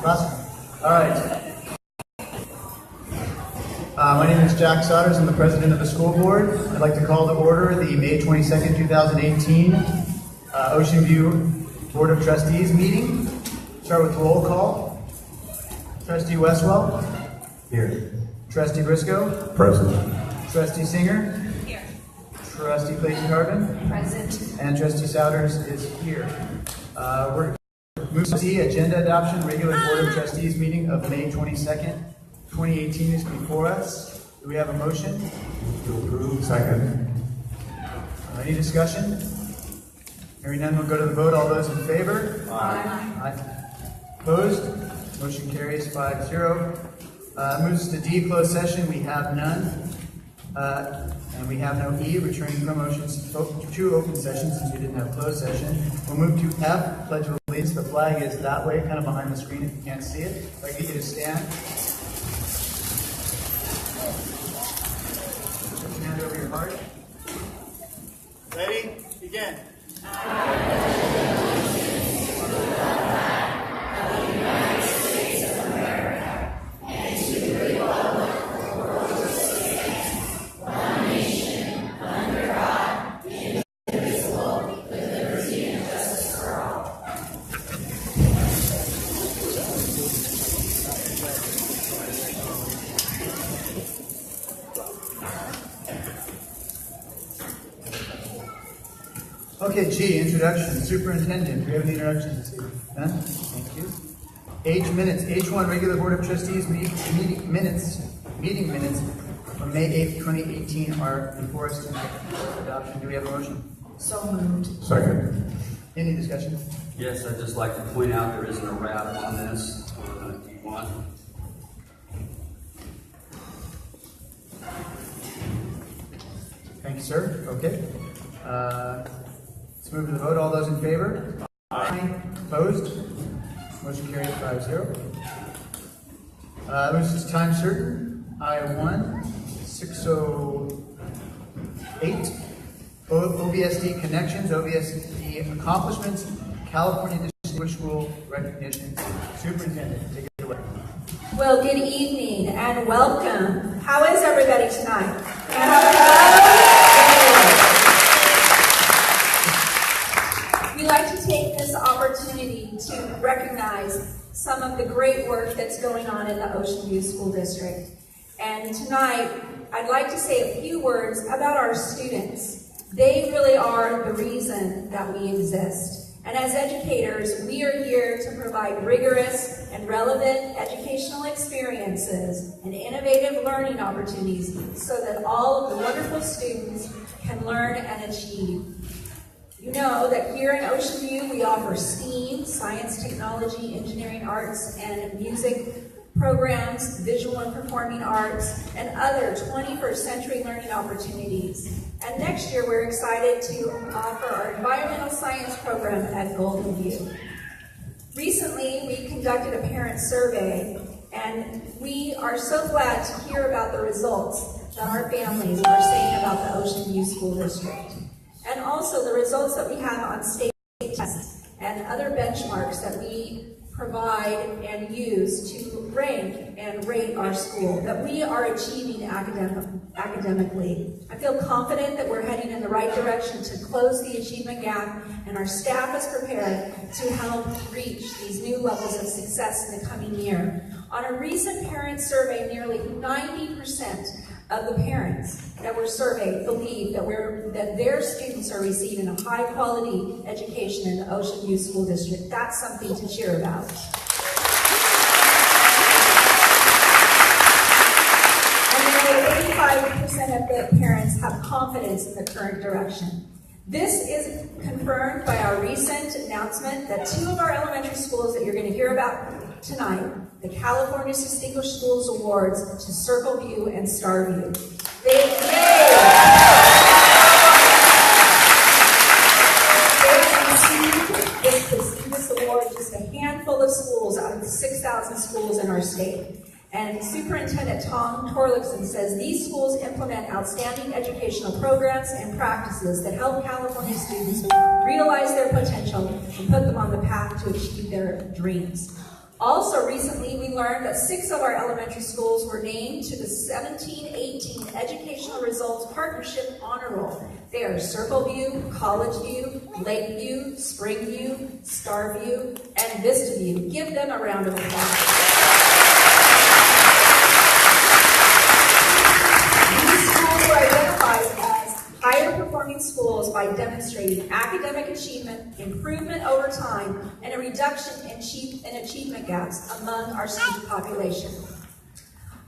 Awesome. All right. My name is Jack Sodders. I'm the president of the school board. I'd like to call to order the May 22nd, 2018 Ocean View Board of Trustees meeting. Start with roll call. Trustee Westwell. Here. Trustee Briscoe. Present. Trustee Singer. Here. Trustee Clayton-Carbon. Present. And Trustee Souders is here. We're moving to the agenda adoption. Regular Board of Trustees meeting of May 22nd, 2018 is before us. Do we have a motion? To approve. Second. Any discussion? Hearing none, we'll go to the vote. All those in favor? Aye. Opposed? Motion carries 5-0. Moves to D, closed session. We have none. And we have no E, returning from motions to open session since we didn't have closed session. We'll move to F, Pledge of Allegiance. The flag is that way, kind of behind the screen if you can't see it. If I get you to stand. Put your hand over your heart. Ready? Begin. Okay, G, introduction. Superintendent, do we have any introductions this evening? None? Thank you. H, minutes. H1, regular Board of Trustees meeting minutes from May 8th, 2018 are before us tonight for adoption. Do we have a motion? So moved. Second. Any discussion? Yes, I'd just like to point out there isn't a wrap on this D1. Thank you, sir. Okay. Let's move to the vote. All those in favor? Aye. Opposed? Motion carried 5-0. Moves to time certain. I1, 608. OVSD connections, OVSD accomplishments, California Distinguished School recognition. Superintendent, take it away. Well, good evening and welcome. How is everybody tonight? We'd like to take this opportunity to recognize some of the great work that's going on in the Ocean View School District. And tonight, I'd like to say a few words about our students. They really are the reason that we exist. And as educators, we are here to provide rigorous and relevant educational experiences and innovative learning opportunities so that all of the wonderful students can learn and achieve. You know that here in Ocean View, we offer STEAM, science, technology, engineering, arts, and music programs, visual and performing arts, and other 21st century learning opportunities. And next year, we're excited to offer our environmental science program at Golden View. Recently, we conducted a parent survey, and we are so glad to hear about the results that our families are saying about the Ocean View School District. And also the results that we have on state tests and other benchmarks that we provide and use to rank and rate our school, that we are achieving academically. I feel confident that we're heading in the right direction to close the achievement gap, and our staff is prepared to help reach these new levels of success in the coming year. On a recent parent survey, nearly 90% of the parents that were surveyed believe that their students are receiving a high-quality education in the Ocean View School District. That's something to cheer about. And nearly 85% of the parents have confidence in the current direction. This is confirmed by our recent announcement that 2 of our elementary schools that you're going to hear about tonight, the California Distinguished Schools Awards to Circle View and Starview. They received this award just a handful of schools out of the 6,000 schools in our state. And Superintendent Tom Torlakson says these schools implement outstanding educational programs and practices that help California students realize their potential and put them on the path to achieve their dreams. Also, recently we learned that 6 of our elementary schools were named to the 17-18 Educational Results Partnership Honor Roll. They are Circleview, College View, Lakeview, Springview, Starview, and Vista View. Give them a round of applause. These schools were identified as higher performing schools by demonstrating academic achievement, improvement over time, and a reduction in achievement gaps among our student population.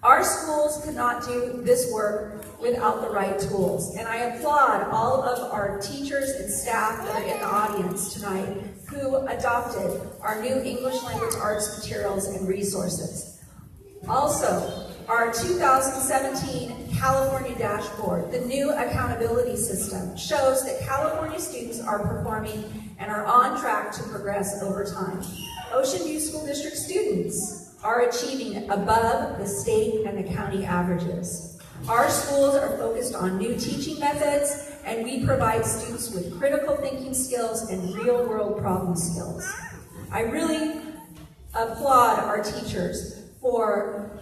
Our schools could not do this work without the right tools, and I applaud all of our teachers and staff that are in the audience tonight who adopted our new English language arts materials and resources. Also, our 2017 California Dashboard, the new accountability system, shows that California students are performing and are on track to progress over time. Ocean View School District students are achieving above the state and the county averages. Our schools are focused on new teaching methods, and we provide students with critical thinking skills and real-world problem skills. I really applaud our teachers for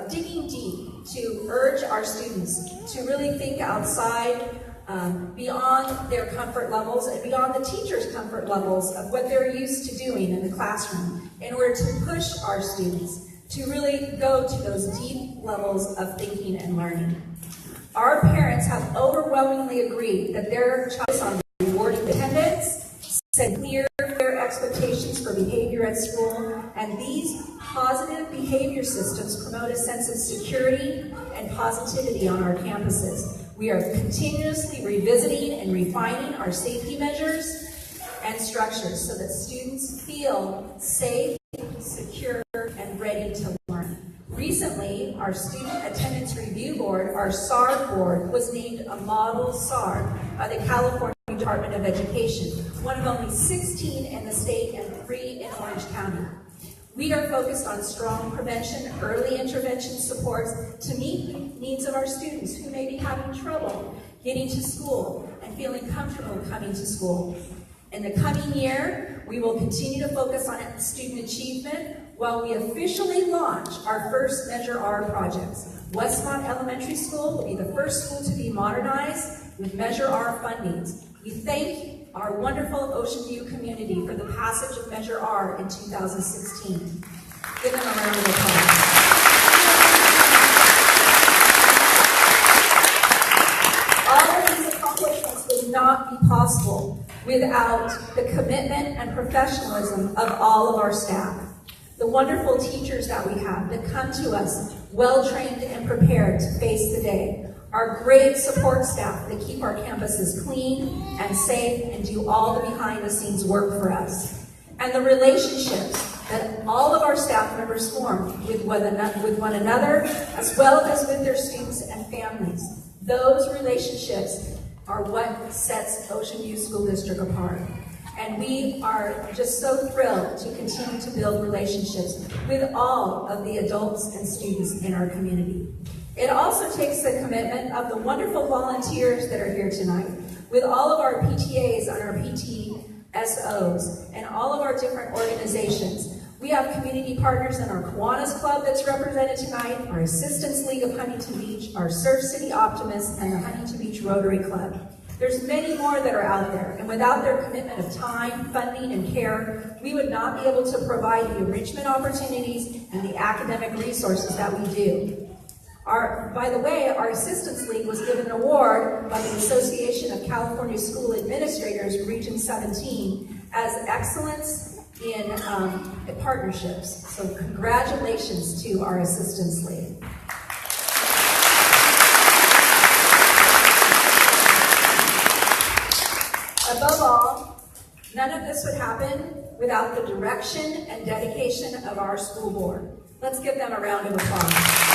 digging deep to urge our students to really think outside, beyond their comfort levels and beyond the teachers' comfort levels of what they're used to doing in the classroom in order to push our students to really go to those deep levels of thinking and learning. Our parents have overwhelmingly agreed that their child is on rewarding attendance, set clear expectations for behavior at school, and these positive behavior systems promote a sense of security and positivity on our campuses. We are continuously revisiting and refining our safety measures and structures so that students feel safe, secure, and ready to learn. Recently, our Student Attendance Review Board, our SARB board, was named a model SARB by the California Department of Education, one of only 16 in the state and 3 in Orange County. We are focused on strong prevention, early intervention supports to meet the needs of our students who may be having trouble getting to school and feeling comfortable coming to school. In the coming year, we will continue to focus on student achievement while we officially launch our first Measure R projects. Westmont Elementary School will be the first school to be modernized with Measure R fundings. We thank our wonderful Ocean View community for the passage of Measure R in 2016. Give them a round of applause. All of these accomplishments would not be possible without the commitment and professionalism of all of our staff. The wonderful teachers that we have that come to us well-trained and prepared to face the day. Our great support staff that keep our campuses clean and safe and do all the behind-the-scenes work for us. And the relationships that all of our staff members form with one another, as well as with their students and families. Those relationships are what sets Ocean View School District apart. And we are just so thrilled to continue to build relationships with all of the adults and students in our community. It also takes the commitment of the wonderful volunteers that are here tonight, with all of our PTAs and our PTSOs and all of our different organizations. We have community partners in our Kiwanis Club that's represented tonight, our Assistance League of Huntington Beach, our Surf City Optimists, and the Huntington Beach Rotary Club. There's many more that are out there, and without their commitment of time, funding, and care, we would not be able to provide the enrichment opportunities and the academic resources that we do. By the way, our Assistance League was given an award by the Association of California School Administrators, Region 17, as Excellence in Partnerships. So congratulations to our Assistance League. Above all, none of this would happen without the direction and dedication of our school board. Let's give them a round of applause.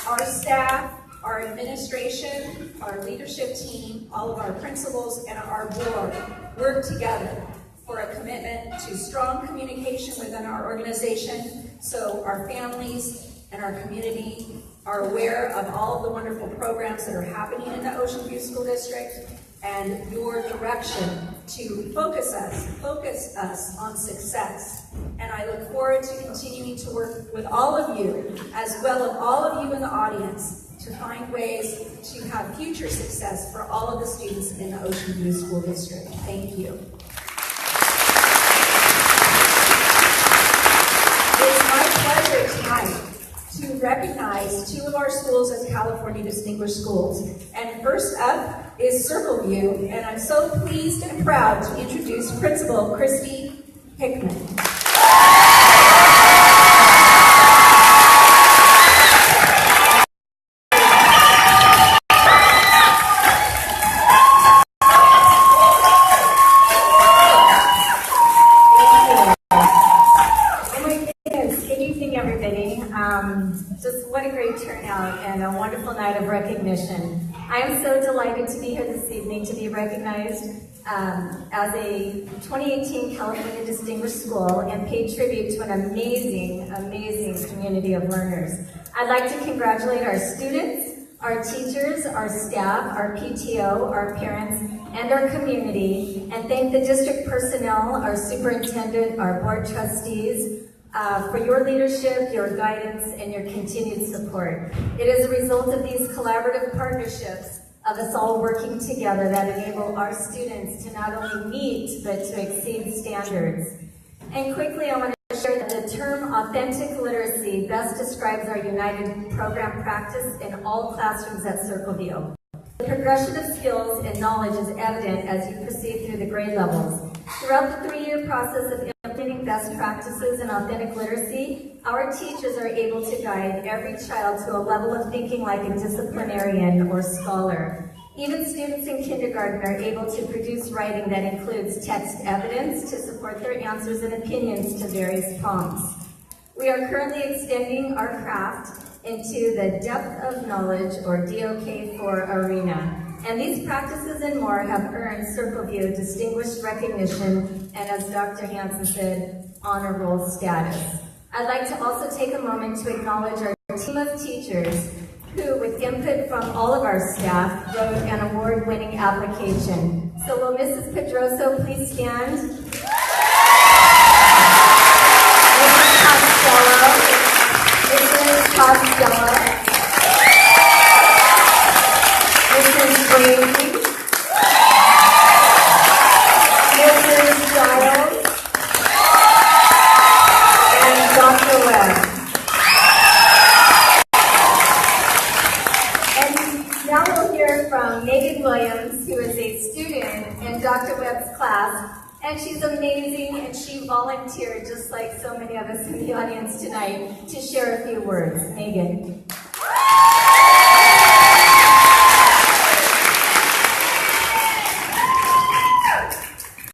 Our staff, our administration, our leadership team, all of our principals, and our board work together for a commitment to strong communication within our organization so our families and our community are aware of all of the wonderful programs that are happening in the Ocean View School District, and your direction to focus us on success. And I look forward to continuing to work with all of you, as well as all of you in the audience, to find ways to have future success for all of the students in the Ocean View School District. Thank you. It's my pleasure tonight to recognize two of our schools as California Distinguished Schools. And first up is Circleview, and I'm so pleased and proud to introduce Principal Christy Hickman. Just what a great turnout and a wonderful night of recognition. I am so delighted to be here this evening to be recognized as a 2018 California Distinguished School and pay tribute to an amazing, amazing community of learners. I'd like to congratulate our students, our teachers, our staff, our PTO, our parents, and our community, and thank the district personnel, our superintendent, our board trustees, for your leadership, your guidance, and your continued support. It is a result of these collaborative partnerships of us all working together that enable our students to not only meet, but to exceed standards. And quickly, I want to share that the term authentic literacy best describes our united program practice in all classrooms at Circleview. The progression of skills and knowledge is evident as you proceed through the grade levels. Throughout the 3-year process of implementing best practices in authentic literacy, our teachers are able to guide every child to a level of thinking like a disciplinarian or scholar. Even students in kindergarten are able to produce writing that includes text evidence to support their answers and opinions to various prompts. We are currently extending our craft into the depth of knowledge, or DOK4 arena. And these practices and more have earned Circleview distinguished recognition and, as Dr. Hansen said, honor roll status. I'd like to also take a moment to acknowledge our team of teachers who, with input from all of our staff, wrote an award-winning application. So will Mrs. Pedroso please stand? Mrs. Costello, Mrs. Brady, Mrs. Giles, and Dr. Webb. And now we'll hear from Megan Williams, who is a student in Dr. Webb's class. And she's amazing, and she volunteered, just like so many of us in the audience tonight, to share a few words. Megan.